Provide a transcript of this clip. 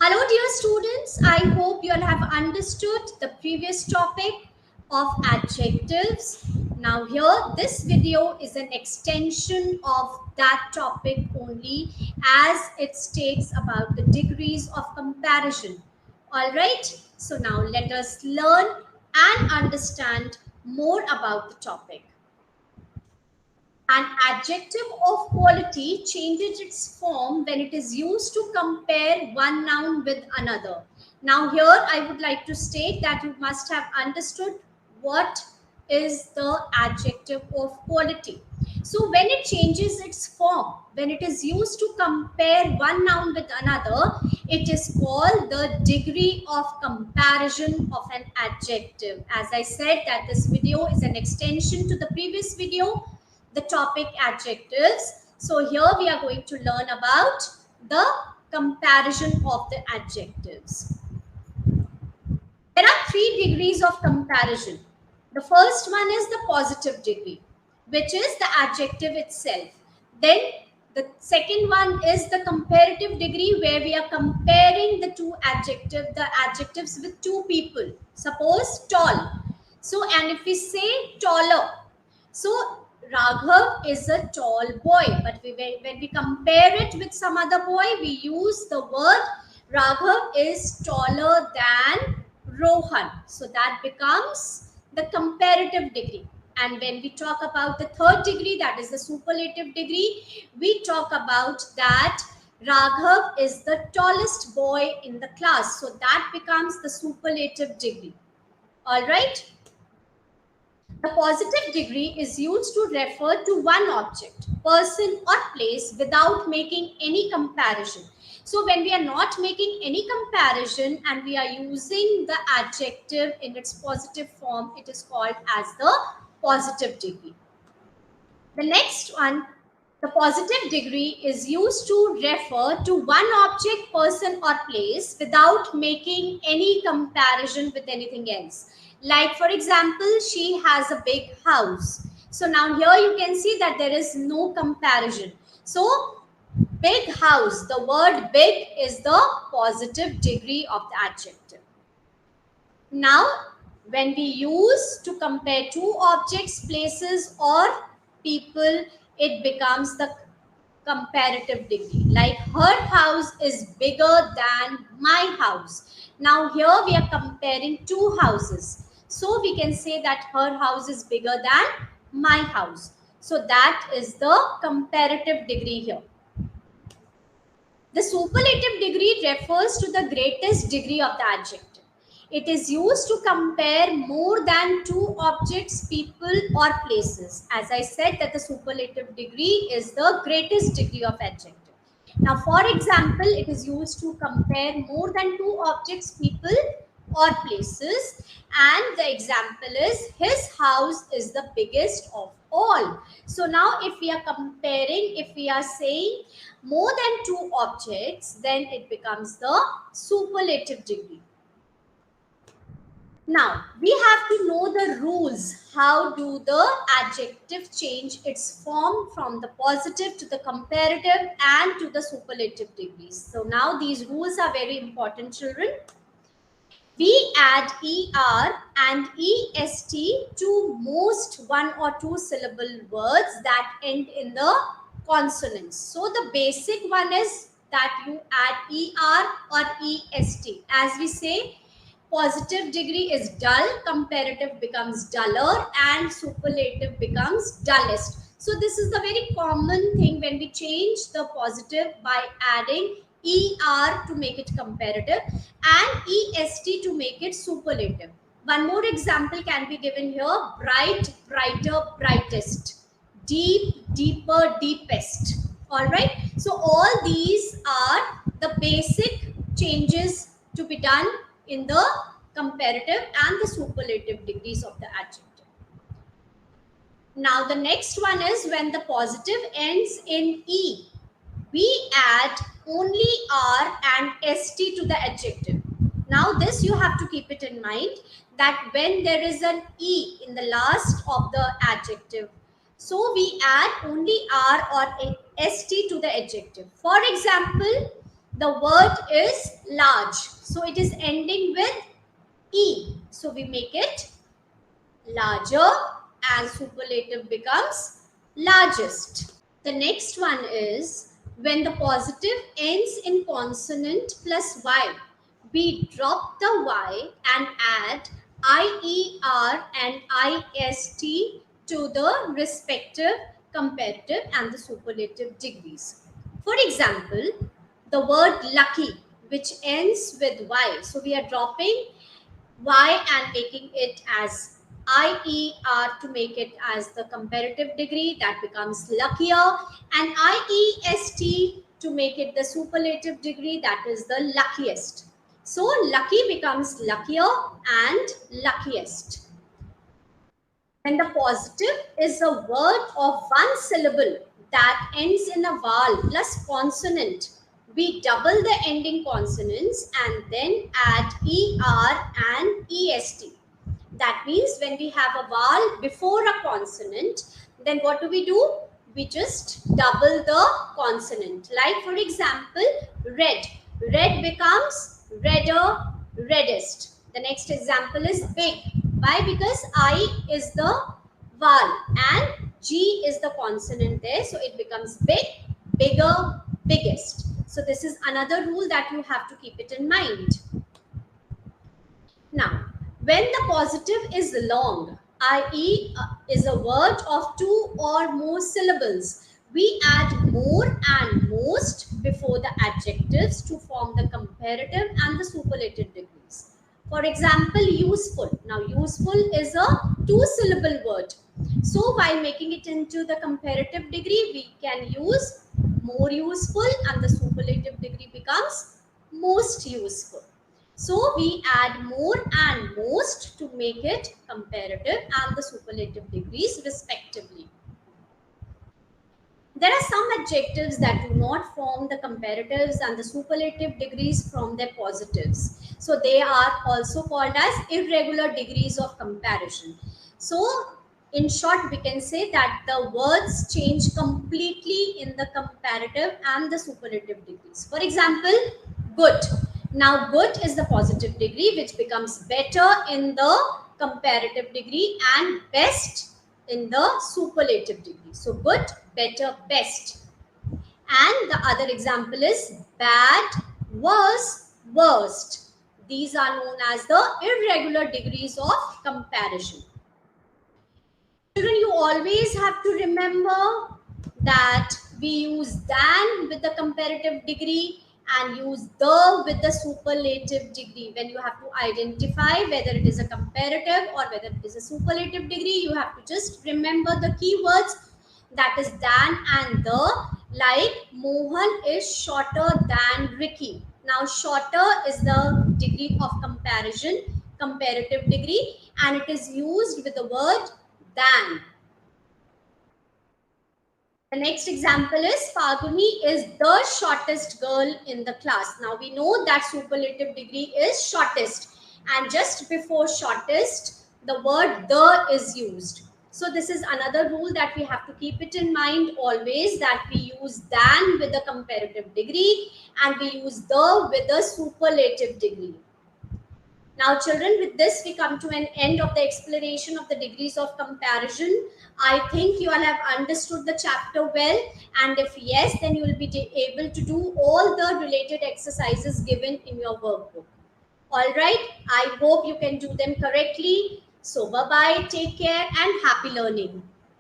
Hello, dear students. I hope you all have understood the previous topic of adjectives. Now, here, this video is an extension of that topic only as it states about the degrees of comparison. All right. So, now let us learn and understand more about the topic. An adjective of quality changes its form when it is used to compare one noun with another. Now, here I would like to state that you must have understood what is the adjective of quality. So, when it changes its form, when it is used to compare one noun with another, it is called the degree of comparison of an adjective. As I said, that this video is an extension to the previous video, the topic adjectives. So here we are going to learn about the comparison of the adjectives. There are three degrees of comparison. The first one is the positive degree, which is the adjective itself. Then the second one is the comparative degree, where we are comparing the adjectives with two people. Suppose tall. So, and if we say taller, so Raghav is a tall boy, but when we compare it with some other boy, we use the word Raghav is taller than Rohan. So that becomes the comparative degree. And when we talk about the third degree, that is the superlative degree, we talk about that Raghav is the tallest boy in the class. So that becomes the superlative degree. All right. The positive degree is used to refer to one object, person, or place without making any comparison. So, when we are not making any comparison and we are using the adjective in its positive form, it is called as the positive degree. The next one, the positive degree, is used to refer to one object, person, or place without making any comparison with anything else. Like, for example, she has a big house. So now here you can see that there is no comparison. So, big house, the word big is the positive degree of the adjective. Now, when we use to compare two objects, places, or people, it becomes the comparative degree. Like, her house is bigger than my house. Now, here we are comparing two houses. So, we can say that her house is bigger than my house. So, that is the comparative degree here. The superlative degree refers to the greatest degree of the adjective. It is used to compare more than two objects, people, or places. As I said, that the superlative degree is the greatest degree of adjective. Now, for example, it is used to compare more than two objects, people, or places. And the example is, his house is the biggest of all. So now if we are comparing, if we are saying more than two objects, then it becomes the superlative degree. Now, we have to know the rules. How do the adjective change its form from the positive to the comparative and to the superlative degrees? So now these rules are very important, children. We add ER and EST to most one or two syllable words that end in the consonants. So the basic one is that you add ER or EST. As we say, positive degree is dull, comparative becomes duller, and superlative becomes dullest. So this is the very common thing when we change the positive by adding ER to make it comparative and EST to make it superlative. One more example can be given here: bright, brighter, brightest, deep, deeper, deepest. All right. So all these are the basic changes to be done in the comparative and the superlative degrees of the adjective. Now the next one is when the positive ends in E, we add only R and ST to the adjective. Now this you have to keep it in mind, that when there is an E in the last of the adjective, so we add only R or ST to the adjective. For example, The word is large. So it is ending with E. So we make it larger and superlative becomes largest. The next one is when the positive ends in consonant plus Y. We drop the Y and add IER and IST to the respective comparative and the superlative degrees. For example, the word lucky, which ends with Y. So we are dropping Y and making it as IER to make it as the comparative degree, that becomes luckier, and IEST to make it the superlative degree, that is the luckiest. So lucky becomes luckier and luckiest. And the positive is a word of one syllable that ends in a vowel plus consonant. We double the ending consonants and then add ER and EST. That means when we have a vowel before a consonant, then what do? We just double the consonant. Like for example, red. Red becomes redder, reddest. The next example is big. Why? Because I is the vowel and G is the consonant there. So it becomes big, bigger, biggest. So this is another rule that you have to keep it in mind. Now, when the positive is long, i.e. Is a word of two or more syllables, we add more and most before the adjectives to form the comparative and the superlative degrees. For example, useful. Now, useful is a two-syllable word. So, while making it into the comparative degree, we can use more useful and the superlative degree becomes most useful. So we add more and most to make it comparative and the superlative degrees respectively. There are some adjectives that do not form the comparatives and the superlative degrees from their positives. So they are also called as irregular degrees of comparison. So in short, we can say that the words change completely in the comparative and the superlative degrees. For example, good. Now, good is the positive degree, which becomes better in the comparative degree and best in the superlative degree. So, good, better, best. And the other example is bad, worse, worst. These are known as the irregular degrees of comparison. Children, you always have to remember that we use than with the comparative degree and use the with the superlative degree. When you have to identify whether it is a comparative or whether it is a superlative degree, you have to just remember the keywords, that is than and the. Like Mohan is shorter than Ricky. Now shorter is the degree of comparison, comparative degree, and it is used with the word than. The next example is Faguni is the shortest girl in the class. Now we know that superlative degree is shortest, and just before shortest, the word the is used. So this is another rule that we have to keep it in mind always, that we use than with the comparative degree and we use the with the superlative degree. Now, children, with this, we come to an end of the explanation of the degrees of comparison. I think you all have understood the chapter well. And if yes, then you will be able to do all the related exercises given in your workbook. All right. I hope you can do them correctly. So, bye-bye. Take care and happy learning.